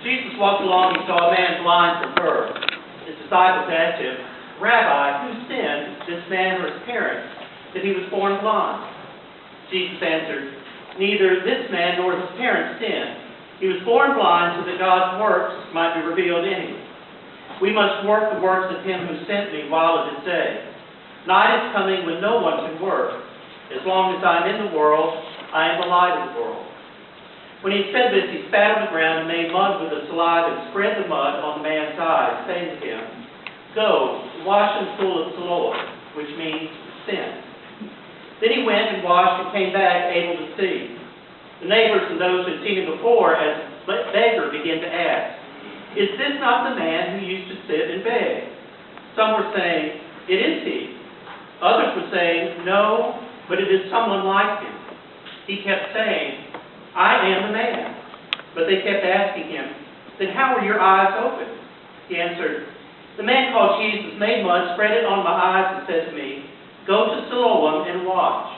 Jesus walked along and saw a man blind from birth. His disciples asked him, "Rabbi, who sinned, this man or his parents, that he was born blind?" Jesus answered, "Neither this man nor his parents sinned. He was born blind so that God's works might be revealed in him. We must work the works of him who sent me while it is day. Night is coming when no one can work. As long as I am in the world, I am the light of the world." When he had said this, he spat on the ground and made mud with the saliva and spread the mud on the man's eyes, saying to him, "Go, wash in the pool of Slawson," which means sin. Then he went and washed and came back able to see. The neighbors and those who had seen him before as a beggar began to ask, "Is this not the man who used to sit and beg?" Some were saying, "It is he." Others were saying, "No, but it is someone like him." He kept saying, "I am the man." But they kept asking him, "Then how were your eyes opened?" He answered, "The man called Jesus made mud, spread it on my eyes, and said to me, 'Go to Slawson and wash.'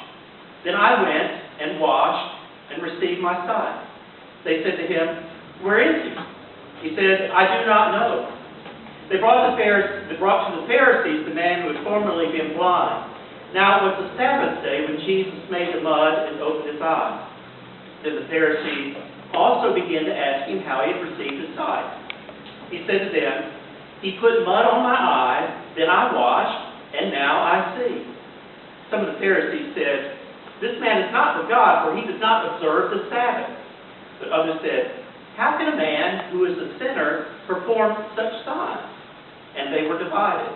Then I went and washed and received my sight." They said to him, "Where is he?" He said, "I do not know." They brought to the Pharisees the man who had formerly been blind. Now it was the Sabbath day when Jesus made the mud and opened his eyes. Then the Pharisees also began to ask him how he had received his sight. He said to them, "He put mud on my eyes, then I washed, and now I see." Some of the Pharisees said, "This man is not from God, for he does not observe the Sabbath." But others said, "How can a man who is a sinner perform such signs?" And they were divided.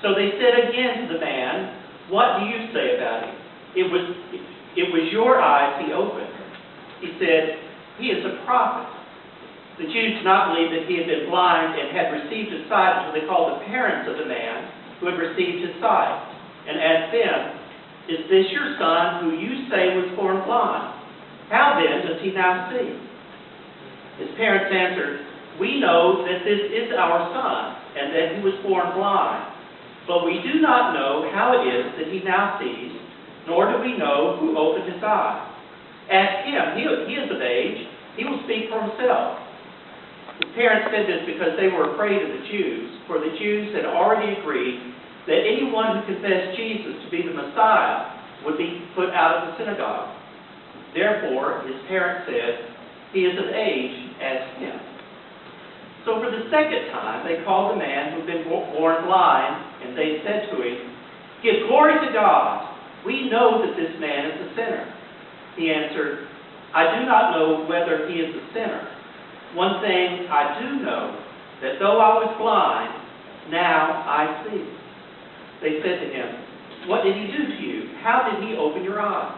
So they said again to the man, "What do you say about him? It was your eyes he opened." He said, "He is a prophet." The Jews did not believe that he had been blind and had received his sight until they called the parents of the man who had received his sight and asked them, "Is this your son who you say was born blind? How then does he now see?" His parents answered, "We know that this is our son and that he was born blind, but we do not know how it is that he now sees, nor do we know who opened his eyes. Ask him, he is of age, he will speak for himself." His parents said this because they were afraid of the Jews, for the Jews had already agreed that anyone who confessed Jesus to be the Messiah would be put out of the synagogue. Therefore, his parents said, "He is of age, ask him." So for the second time, they called the man who had been born blind, and they said to him, "Give glory to God. We know that this man is a sinner." He answered, "I do not know whether he is a sinner. One thing I do know, that though I was blind, now I see." They said to him, "What did he do to you? How did he open your eyes?"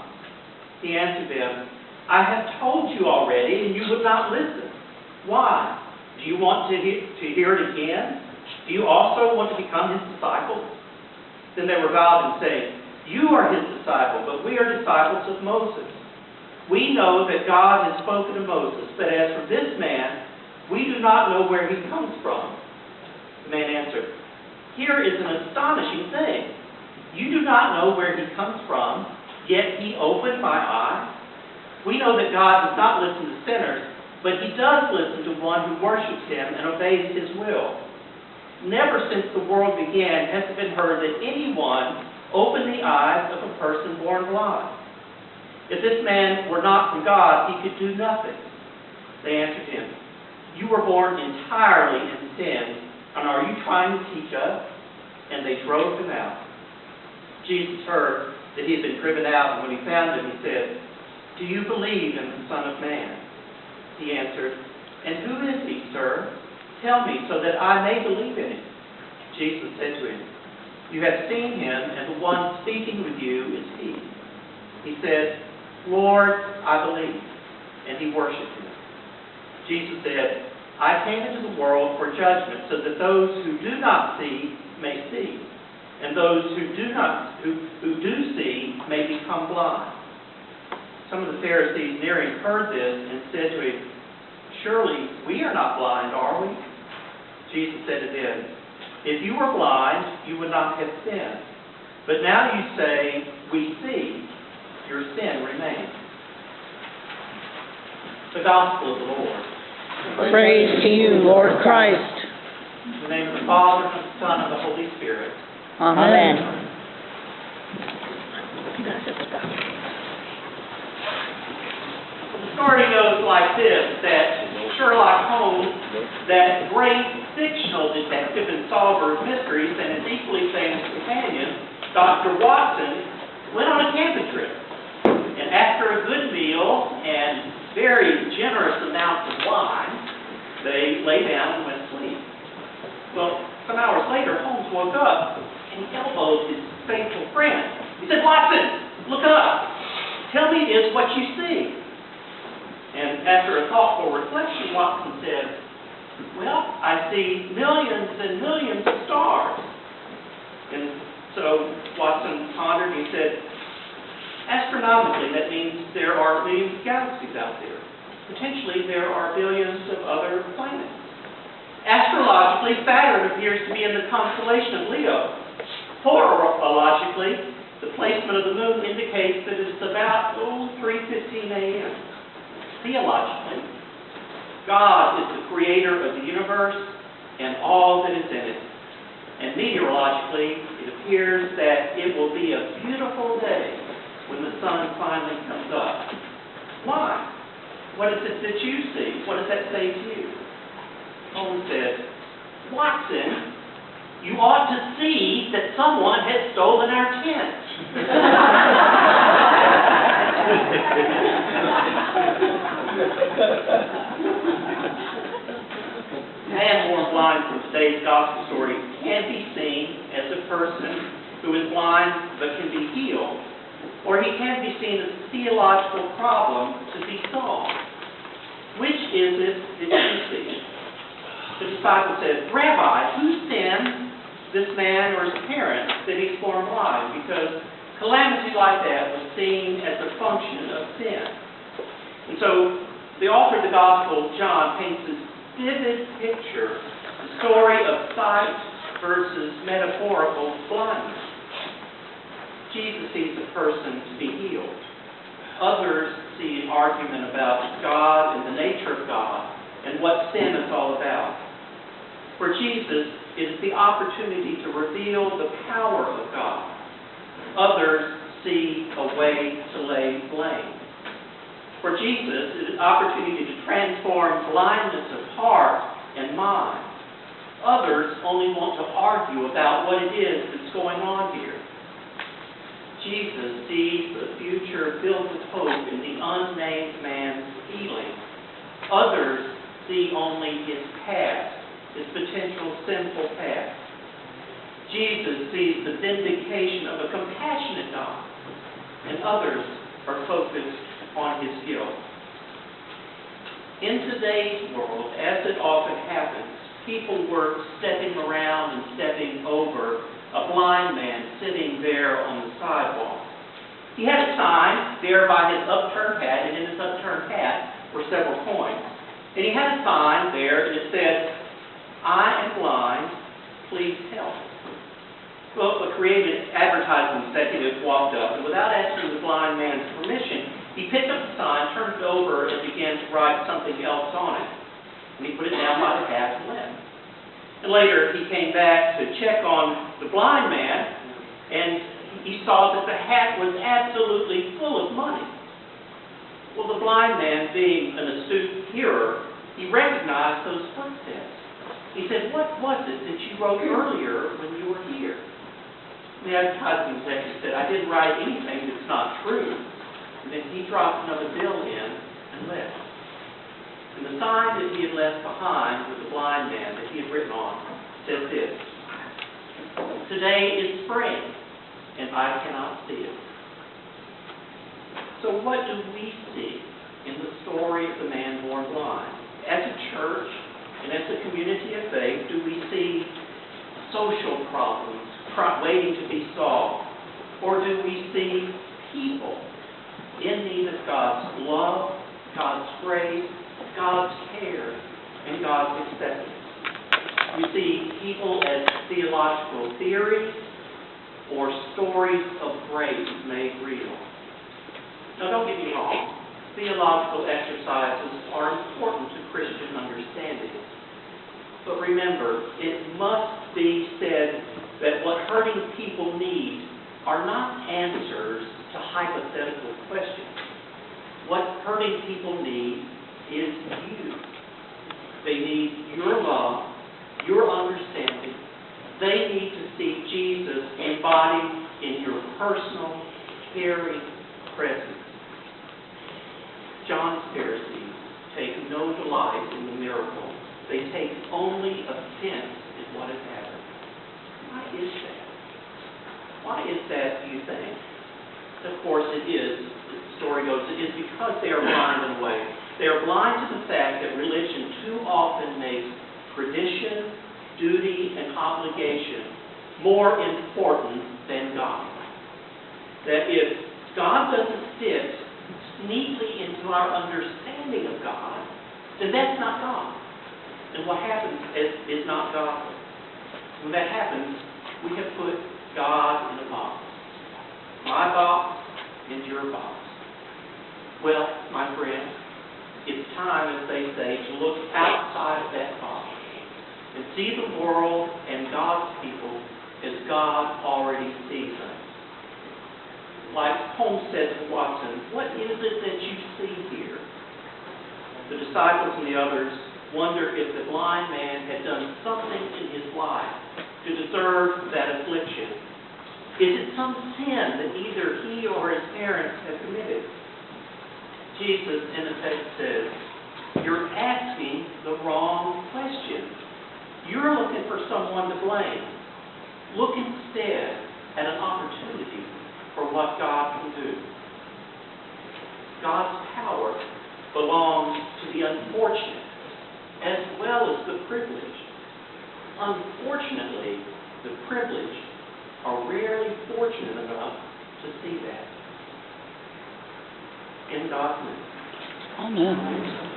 He answered them, "I have told you already, and you would not listen. Why? Do you want to hear it again? Do you also want to become his disciples?" Then they reviled him, saying, "You are his disciple, but we are disciples of Moses. We know that God has spoken to Moses, but as for this man, we do not know where he comes from." The man answered, "Here is an astonishing thing. You do not know where he comes from, yet he opened my eyes. We know that God does not listen to sinners, but he does listen to one who worships him and obeys his will. Never since the world began has it been heard that anyone opened the eyes of a person born blind. If this man were not from God, he could do nothing." They answered him, "You were born entirely in sin, and are you trying to teach us?" And they drove him out. Jesus heard that he had been driven out, and when he found him, he said, "Do you believe in the Son of Man?" He answered, "And who is he, sir? Tell me, so that I may believe in him." Jesus said to him, "You have seen him, and the one speaking with you is he." He said, "Lord, I believe," and he worshipped him. Jesus said, "I came into the world for judgment, so that those who do not see may see, and those who do see may become blind." Some of the Pharisees near him heard this and said to him, "Surely we are not blind, are we?" Jesus said to them, "If you were blind, you would not have sinned. But now you say, 'We see,' your sin remains." The Gospel of the Lord. Praise to you, Lord Christ. In the name of the Father, and of the Son, and of the Holy Spirit. Amen. The story goes like this, that Sherlock Holmes, that great fictional detective and solver of mysteries, and his equally famous companion, Dr. Watson, went on a camping trip. And after a good meal and very generous amounts of wine, they lay down and went to sleep. Well, some hours later, Holmes woke up and he elbowed his faithful friend. He said, "Watson, look up. Tell me this, what you see." And after a thoughtful reflection, Watson said, "Well, I see millions and millions of stars." And so Watson pondered and he said, "Astronomically, that means there are millions of galaxies out there. Potentially, there are billions of other planets. Astrologically, Saturn appears to be in the constellation of Leo. Horologically, the placement of the moon indicates that it's about 3:15 a.m. Theologically, God is the creator of the universe and all that is in it. And meteorologically, it appears that it will be a beautiful day when the sun finally comes up." Why? What is it that you see? What does that say to you? Holmes said, "Watson, you ought to see that someone has stolen our tent." The man born blind from today's gospel story can be seen as a person who is blind but can be healed, or he can be seen as a theological problem to be solved. Which is it that you see? The disciple said, "Rabbi, who sinned, this man or his parents, that he's born blind?" Because calamity like that was seen as a function of sin. And so the author of the Gospel, John, paints this vivid picture, the story of sight versus metaphorical blindness. Jesus sees a person to be healed. Others see an argument about God and the nature of God and what sin is all about. For Jesus, it is the opportunity to reveal the power of God. Others see a way to lay blame. For Jesus, it is an opportunity to transform blindness of heart and mind. Others only want to argue about what it is that's going on here. Jesus sees the future filled with hope in the unnamed man's healing. Others see only his past, his potential sinful past. Jesus sees the vindication of a compassionate God, and others are focused on his guilt. In today's world, as it often happens, people were stepping around and stepping over a blind man sitting there on the sidewalk. He had a sign there by his upturned hat, and in his upturned hat were several coins. And he had a sign there, and it said, "I am blind, please help." Well, a creative advertising executive walked up, and without asking the blind man's permission, he picked up the sign, turned it over, and began to write something else on it. And he put it down by the hat and left. And later, he came back to check on the blind man, and he saw that the hat was absolutely full of money. Well, the blind man, being an astute hearer, he recognized those footsteps. He said, "What was it that you wrote earlier when you were here?" The advertising executive said, "I didn't write anything that's not true." And then he dropped another bill in and left. And the sign that he had left behind with the blind man that he had written on said this, "Today is spring, and I cannot see it." So what do we see in the story of the man born blind? As a church and as a community of faith, do we see social problems waiting to be solved? Or do we see people in need of God's love, God's grace, God's care, and God's acceptance? We see people as theological theories or stories of grace made real. Now, don't get me wrong. theological exercises are important to Christian understanding. But remember, it must be said that what hurting people need are not answers to hypothetical questions. What hurting people need is you. They need your love, your understanding. They need to see Jesus embodied in your personal, caring presence. John's Pharisees take no delight in the miracle. They take only offense in what has happened. Why is that? Why is that, do you think? Of course it is, the story goes, it is because they are blind in a way. They are blind to the fact that religion too often makes tradition, duty, and obligation more important than God. That if God doesn't fit neatly into our understanding of God, then that's not God. And what happens is not godly. When that happens, we have put God in a box. My box and your box. Well, my friend, it's time, as they say, to look outside of that box and see the world and God's people as God already sees us. Like Holmes said to Watson, what is it that you see here? The disciples and the others wonder if the blind man had done something in his life to deserve that affliction. Is it some sin that either he or his parents have committed? Jesus, in the text, says, you're asking the wrong question. You're looking for someone to blame. Look instead at an opportunity for what God can do. God's power belongs to the unfortunate as well as the privileged. Unfortunately, the privileged are rarely fortunate enough to see that. In God's name. Amen.